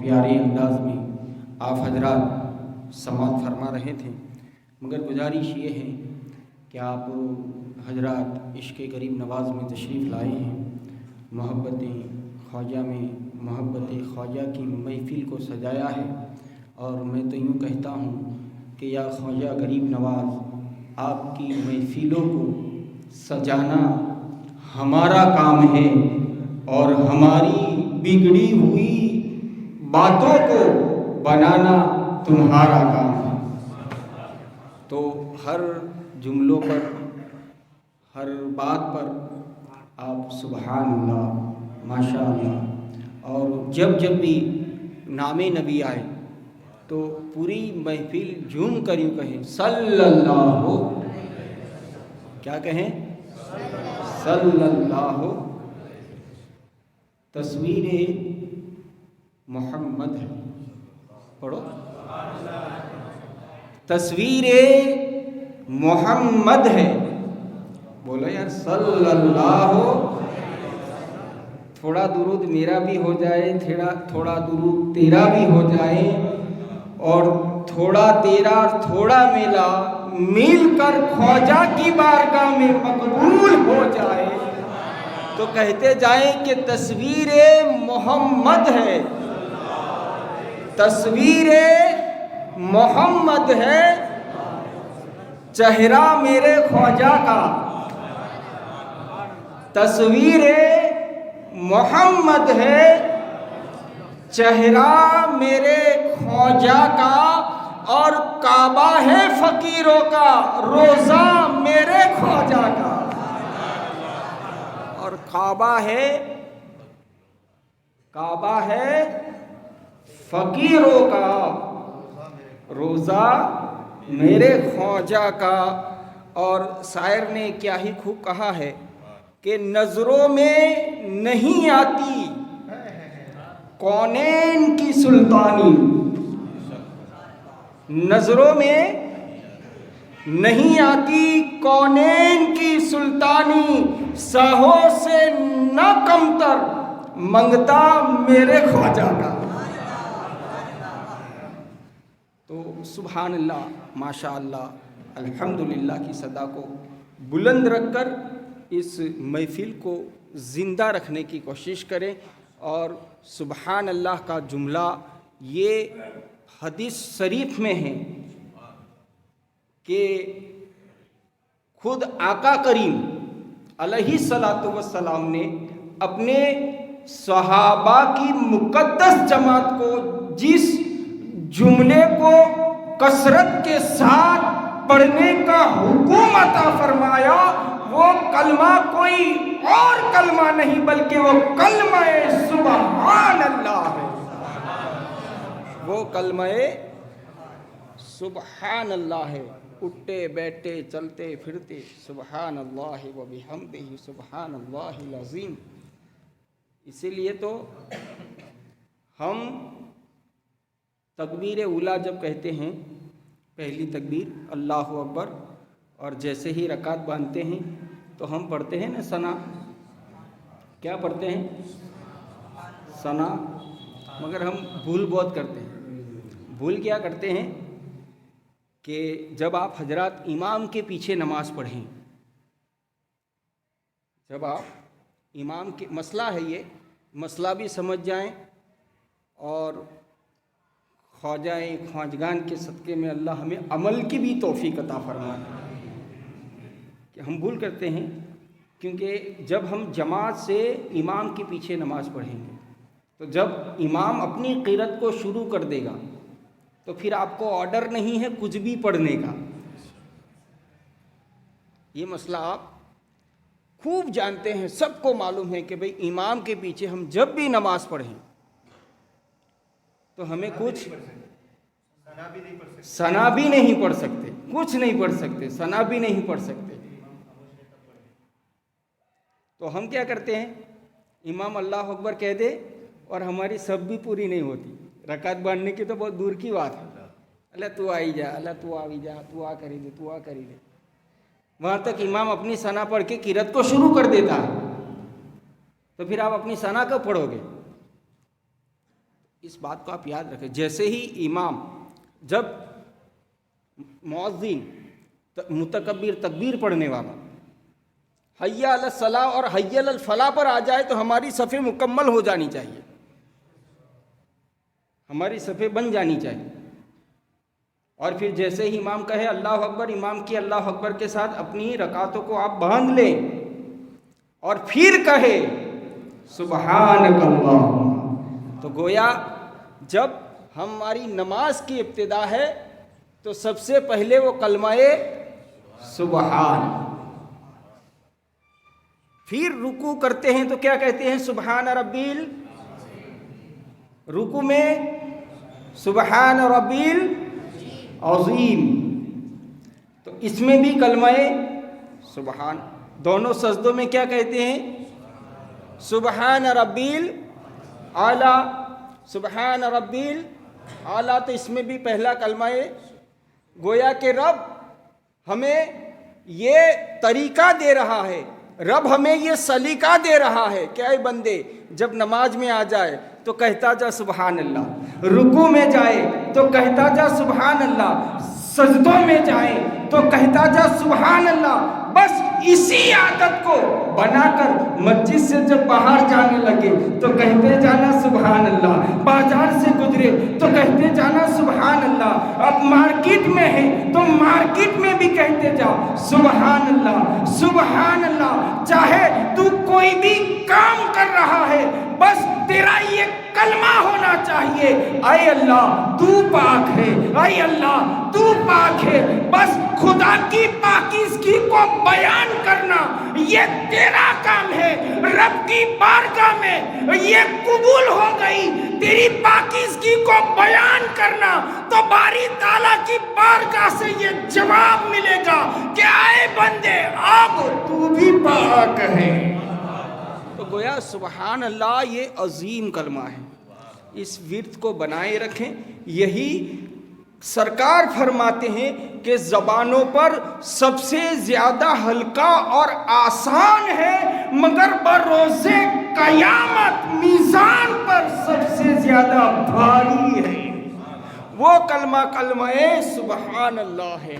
پیارے انداز میں آپ حضرات سماعت فرما رہے تھے، مگر گزارش یہ ہے کہ آپ حضرات عشق غریب نواز میں تشریف لائے ہیں، محبت خواجہ میں محبت خواجہ کی محفل کو سجایا ہے، اور میں تو یوں کہتا ہوں کہ یا خواجہ غریب نواز، آپ کی محفلوں کو سجانا ہمارا کام ہے اور ہماری بگڑی ہوئی باتوں کو بنانا تمہارا کام ہے۔ تو ہر جملوں پر، ہر بات پر آپ سبحان اللہ، ماشاء اللہ، اور جب جب بھی نام نبی آئے تو پوری محفل جھوم کر یوں کہیں صلی اللہ، کیا کہیں؟ صلی اللہ۔ تصویر محمد ہے، پڑھو، تصویر محمد ہے، بولو یار صلی اللہ۔ تھوڑا درود میرا بھی ہو جائے، تھوڑا درود تیرا بھی ہو جائے، اور تھوڑا تیرا تھوڑا میرا مل کر خواجہ کی بارگاہ میں مقبول ہو جائے، تو کہتے جائیں کہ تصویر محمد ہے، تصویر محمد ہے، چہرہ میرے خواجہ کا، تصویر محمد ہے، چہرہ میرے خواجہ کا، اور کعبہ ہے فقیروں کا، روزہ میرے خواجہ کا، اور کعبہ ہے فقیروں کا، روزہ میرے خواجہ کا۔ اور شاعر نے کیا ہی خوب کہا ہے کہ نظروں میں نہیں آتی کونین کی سلطانی، نظروں میں نہیں آتی کونین کی سلطانی، سہو سے نہ کمتر منگتا میرے خواجہ کا۔ تو سبحان اللہ، ماشاء اللہ، الحمدللہ کی صدا کو بلند رکھ کر اس محفل کو زندہ رکھنے کی کوشش کریں، اور سبحان اللہ کا جملہ یہ حدیث شریف میں ہے کہ خود آقا کریم علیہ الصلاۃ والسلام نے اپنے صحابہ کی مقدس جماعت کو جس جملے کو کثرت کے ساتھ پڑھنے کا حکم عطا فرمایا، وہ کلمہ کوئی اور کلمہ نہیں بلکہ وہ کلمہ سبحان اللہ ہے، وہ کلمہ سبحان اللہ ہے۔ اٹھتے بیٹھتے چلتے پھرتے سبحان اللہ و بحمدہ سبحان اللہ العظیم۔ اسی لیے تو ہم تکبیر اولیٰ جب کہتے ہیں، پہلی تکبیر اللہ اکبر، اور جیسے ہی رکعت باندھتے ہیں تو ہم پڑھتے ہیں نا ثنا، کیا پڑھتے ہیں؟ ثنا، مگر ہم بھول بہت کرتے ہیں۔ بھول کیا کرتے ہیں کہ جب آپ حضرات امام کے پیچھے نماز پڑھیں، جب آپ امام کے، مسئلہ ہے یہ، مسئلہ بھی سمجھ جائیں، اور خواجگان کے صدقے میں اللہ ہمیں عمل کی بھی توفیق عطا فرمائے۔ کہ ہم بھول کرتے ہیں، کیونکہ جب ہم جماعت سے امام کے پیچھے نماز پڑھیں گے تو جب امام اپنی قرأت کو شروع کر دے گا تو پھر آپ کو آرڈر نہیں ہے کچھ بھی پڑھنے کا۔ یہ مسئلہ آپ خوب جانتے ہیں، سب کو معلوم ہے کہ بھئی امام کے پیچھے ہم جب بھی نماز پڑھیں تو ہمیں کچھ ثنا بھی نہیں پڑھ سکتے، کچھ نہیں پڑھ سکتے، ثنا بھی نہیں پڑھ سکتے۔ تو ہم کیا کرتے ہیں، امام اللہ اکبر کہہ دے اور ہماری سب بھی پوری نہیں ہوتی، رکعت باندھنے کی تو بہت دور کی بات ہے، اللہ تو آئی جا، اللہ تو آئی جا، تو آ کری دے، تو آ کری دے، وہاں تک امام اپنی ثنا پڑھ کے قرأت کو شروع کر دیتا ہے، تو پھر آپ اپنی ثنا کب پڑھو گے؟ اس بات کو آپ یاد رکھیں، جیسے ہی امام جب مؤذن متکبر تکبیر پڑھنے والا حی علی الصلاۃ اور حی علی الفلاح پر آ جائے تو ہماری صفیں مکمل ہو جانی چاہیے، ہماری صفیں بن جانی چاہیے. اور پھر جیسے ہی امام کہے اللہ اکبر، امام کی اللہ اکبر کے ساتھ اپنی رکعتوں کو آپ باندھ لیں اور پھر کہے سبحانک اللہم. تو گویا جب ہماری نماز کی ابتدا ہے تو سب سے پہلے وہ کلمہ سبحان. پھر رکوع کرتے ہیں تو کیا کہتے ہیں؟ سبحان ربی، رکوع میں سبحان ربی عظیم. تو اس میں بھی کلمہ سبحان. دونوں سجدوں میں کیا کہتے ہیں؟ سبحان ربی اعلیٰ، سبحان ربی اعلیٰ. تو اس میں بھی پہلا کلمہ گویا کہ رب ہمیں یہ طریقہ دے رہا ہے، رب ہمیں یہ سلیقہ دے رہا ہے کہ اے بندے جب نماز میں آ جائے تو کہتا جا سبحان اللہ، رکوع میں جائے تو کہتا جا سبحان اللہ، سجدوں میں جائے تو کہتا جا سبحان اللہ. بس اسی عادت کو بنا کر مسجد سے جب باہر جانے لگے تو کہتے جانا سبحان اللہ، بازار سے گزرے تو کہتے جانا سبحان اللہ، اب مارکیٹ میں ہے تو مارکیٹ میں بھی کہتے جاؤ سبحان اللہ سبحان اللہ. چاہے تو کوئی بھی کام کر رہا ہے بس تیرا یہ کلمہ ہونا چاہیے، اے اللہ تو پاک ہے، اے اللہ تو پاک ہے. بس خدا کی پاکیزگی کو بیان کرنا یہ تیرا کام ہے. رب کی بارگاہ میں یہ قبول ہو گئی تیری پاکیزگی کو بیان کرنا تو باری تعالیٰ کی بارگاہ سے یہ جواب ملے گا کہ اے بندے اب تو بھی پاک ہے. تو گویا سبحان اللہ یہ عظیم کلمہ ہے، اس ورد کو بنائے رکھیں. یہی سرکار فرماتے ہیں کہ زبانوں پر سب سے زیادہ ہلکا اور آسان ہے مگر بروز قیامت میزان پر سب سے زیادہ بھاری ہے. وہ کلمہ سبحان اللہ ہے.